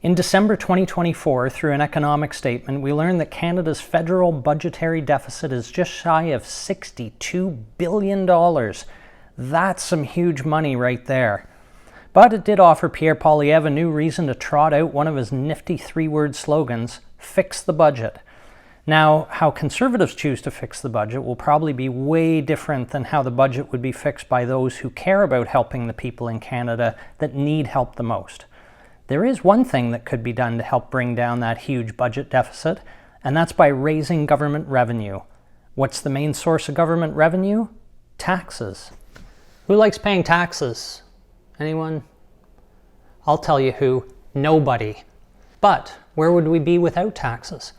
In December 2024, through an economic statement, we learned that Canada's federal budgetary deficit is just shy of $62 billion. That's some huge money right there. But it did offer Pierre Poilievre a new reason to trot out one of his nifty three-word slogans, fix the budget. Now, how Conservatives choose to fix the budget will probably be way different than how the budget would be fixed by those who care about helping the people in Canada that need help the most. There is one thing that could be done to help bring down that huge budget deficit, and that's by raising government revenue. What's the main source of government revenue? Taxes. Who likes paying taxes? Anyone? I'll tell you who. Nobody. But where would we be without taxes?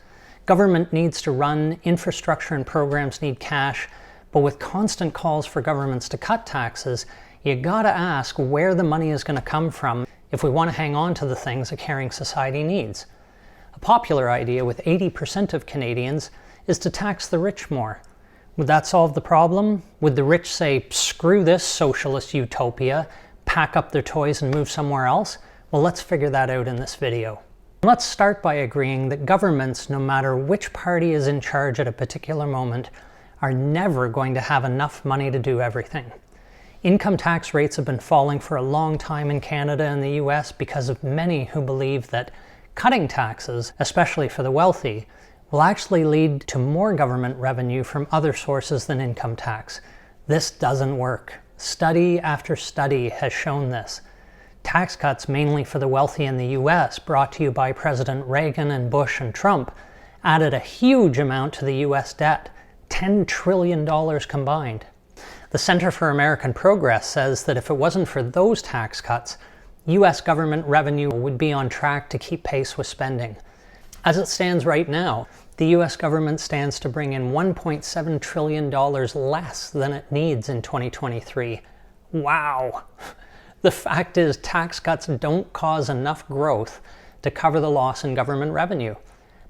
Government needs to run, infrastructure and programs need cash, but with constant calls for governments to cut taxes, you gotta ask where the money is gonna come from if we want to hang on to the things a caring society needs. A popular idea with 80% of Canadians is to tax the rich more. Would that solve the problem? Would the rich say, screw this socialist utopia, pack up their toys and move somewhere else? Well, let's figure that out in this video. Let's start by agreeing that governments, no matter which party is in charge at a particular moment, are never going to have enough money to do everything. Income tax rates have been falling for a long time in Canada and the US because of many who believe that cutting taxes, especially for the wealthy, will actually lead to more government revenue from other sources than income tax. This doesn't work. Study after study has shown this. Tax cuts mainly for the wealthy in the US, brought to you by President Reagan and Bush and Trump, added a huge amount to the US debt, $10 trillion combined. The Center for American Progress says that if it wasn't for those tax cuts, US government revenue would be on track to keep pace with spending. As it stands right now, the US government stands to bring in $1.7 trillion less than it needs in 2023. Wow! The fact is, tax cuts don't cause enough growth to cover the loss in government revenue.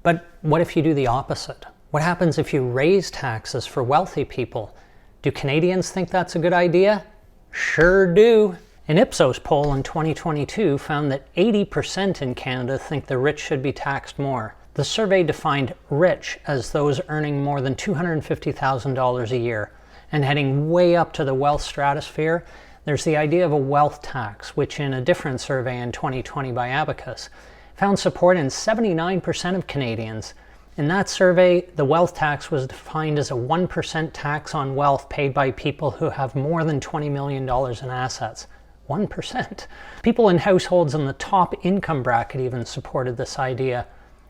But what if you do the opposite? What happens if you raise taxes for wealthy people? Do Canadians think that's a good idea? Sure do. An Ipsos poll in 2022 found that 80% in Canada think the rich should be taxed more. The survey defined rich as those earning more than $250,000 a year. And heading way up to the wealth stratosphere, there's the idea of a wealth tax, which in a different survey in 2020 by Abacus, found support in 79% of Canadians. In that survey, the wealth tax was defined as a 1% tax on wealth paid by people who have more than $20 million in assets. 1%. People in households in the top income bracket even supported this idea.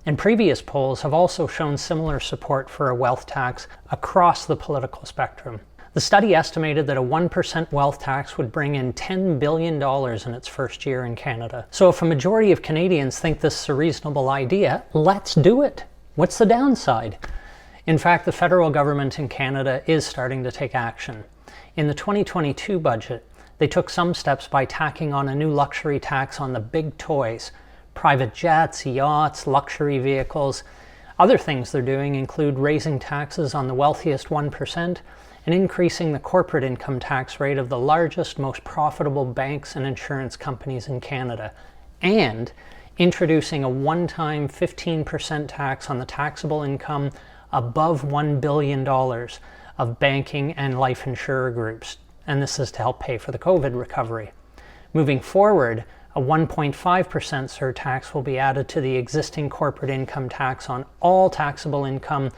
And previous polls have also shown similar support for a wealth tax across the political spectrum. The study estimated that a 1% wealth tax would bring in $10 billion in its first year in Canada. So if a majority of Canadians think this is a reasonable idea, let's do it. What's the downside? In fact, the federal government in Canada is starting to take action. In the 2022 budget, they took some steps by tacking on a new luxury tax on the big toys, private jets, yachts, luxury vehicles. Other things they're doing include raising taxes on the wealthiest 1% and increasing the corporate income tax rate of the largest, most profitable banks and insurance companies in Canada, and introducing a one-time 15% tax on the taxable income above $1 billion of banking and life insurer groups, and this is to help pay for the COVID recovery. Moving forward, a 1.5% surtax will be added to the existing corporate income tax on all taxable income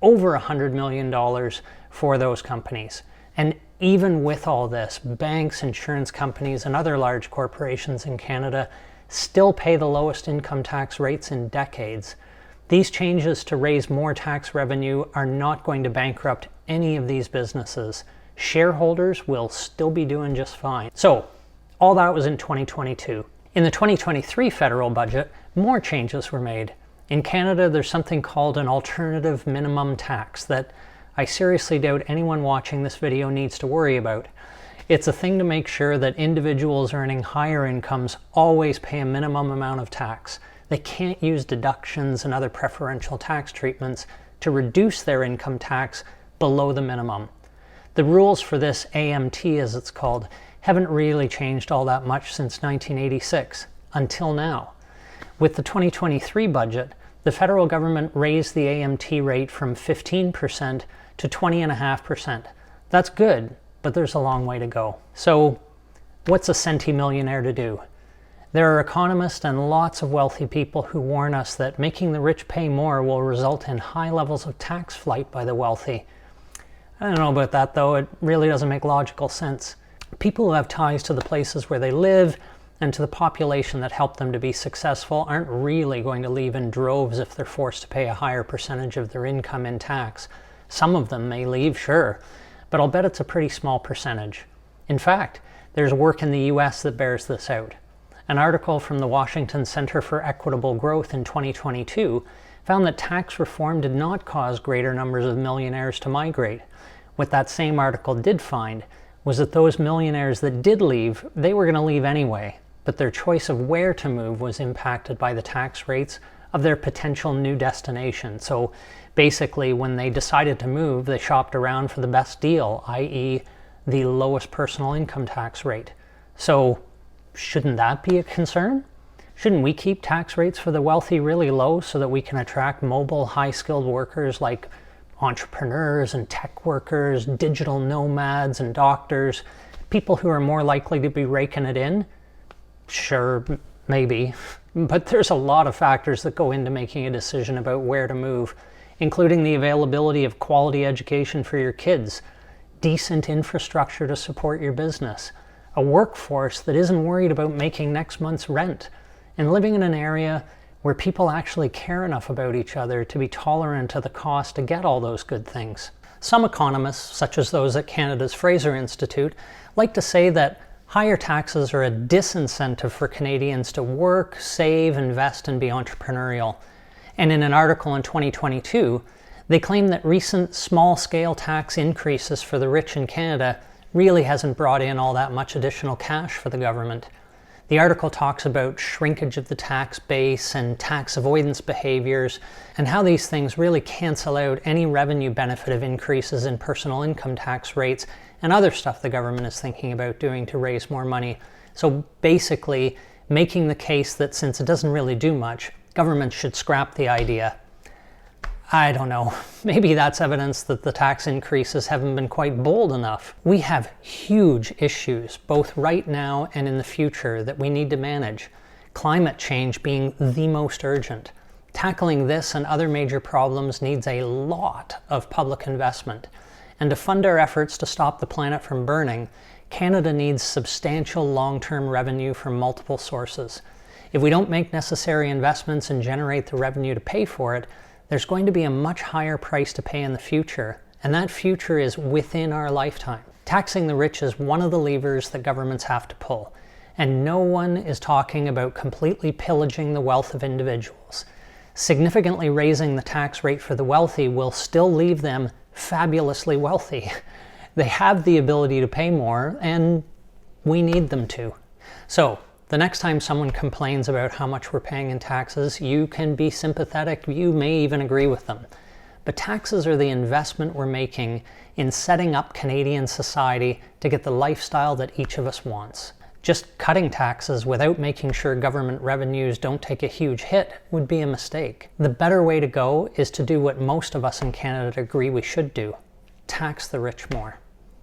over $100 million for those companies. And even with all this, banks, insurance companies, and other large corporations in Canada still pay the lowest income tax rates in decades. These changes to raise more tax revenue are not going to bankrupt any of these businesses. Shareholders will still be doing just fine. So, all that was in 2022. In the 2023 federal budget, more changes were made. In Canada, there's something called an alternative minimum tax that I seriously doubt anyone watching this video needs to worry about. It's a thing to make sure that individuals earning higher incomes always pay a minimum amount of tax. They can't use deductions and other preferential tax treatments to reduce their income tax below the minimum. The rules for this AMT, as it's called, haven't really changed all that much since 1986, until now. With the 2023 budget, the federal government raised the AMT rate from 15% to 20.5%. That's good, but there's a long way to go. So what's a centimillionaire to do? There are economists and lots of wealthy people who warn us that making the rich pay more will result in high levels of tax flight by the wealthy. I don't know about that though, it really doesn't make logical sense. People who have ties to the places where they live and to the population that helped them to be successful aren't really going to leave in droves if they're forced to pay a higher percentage of their income in tax. Some of them may leave, sure, but I'll bet it's a pretty small percentage. In fact, there's work in the US that bears this out. An article from the Washington Center for Equitable Growth in 2022 found that tax reform did not cause greater numbers of millionaires to migrate. What that same article did find was that those millionaires that did leave, they were going to leave anyway, but their choice of where to move was impacted by the tax rates of their potential new destination. So basically, when they decided to move, they shopped around for the best deal, i.e. the lowest personal income tax rate. So shouldn't that be a concern? Shouldn't we keep tax rates for the wealthy really low so that we can attract mobile, high-skilled workers like entrepreneurs and tech workers, digital nomads and doctors, people who are more likely to be raking it in? Sure, maybe, but there's a lot of factors that go into making a decision about where to move, including the availability of quality education for your kids, decent infrastructure to support your business, a workforce that isn't worried about making next month's rent, and living in an area where people actually care enough about each other to be tolerant of the cost to get all those good things. Some economists, such as those at Canada's Fraser Institute, like to say that higher taxes are a disincentive for Canadians to work, save, invest, and be entrepreneurial. And in an article in 2022, they claim that recent small-scale tax increases for the rich in Canada really hasn't brought in all that much additional cash for the government. The article talks about shrinkage of the tax base and tax avoidance behaviors, and how these things really cancel out any revenue benefit of increases in personal income tax rates and other stuff the government is thinking about doing to raise more money. So basically, making the case that since it doesn't really do much, government should scrap the idea. I don't know, maybe that's evidence that the tax increases haven't been quite bold enough. We have huge issues, both right now and in the future, that we need to manage. Climate change being the most urgent. Tackling this and other major problems needs a lot of public investment. And to fund our efforts to stop the planet from burning, Canada needs substantial long-term revenue from multiple sources. If we don't make necessary investments and generate the revenue to pay for it, there's going to be a much higher price to pay in the future, and that future is within our lifetime. Taxing the rich is one of the levers that governments have to pull, and no one is talking about completely pillaging the wealth of individuals. Significantly raising the tax rate for the wealthy will still leave them fabulously wealthy. They have the ability to pay more, and we need them to. So, the next time someone complains about how much we're paying in taxes, you can be sympathetic, you may even agree with them. But taxes are the investment we're making in setting up Canadian society to get the lifestyle that each of us wants. Just cutting taxes without making sure government revenues don't take a huge hit would be a mistake. The better way to go is to do what most of us in Canada agree we should do: tax the rich more.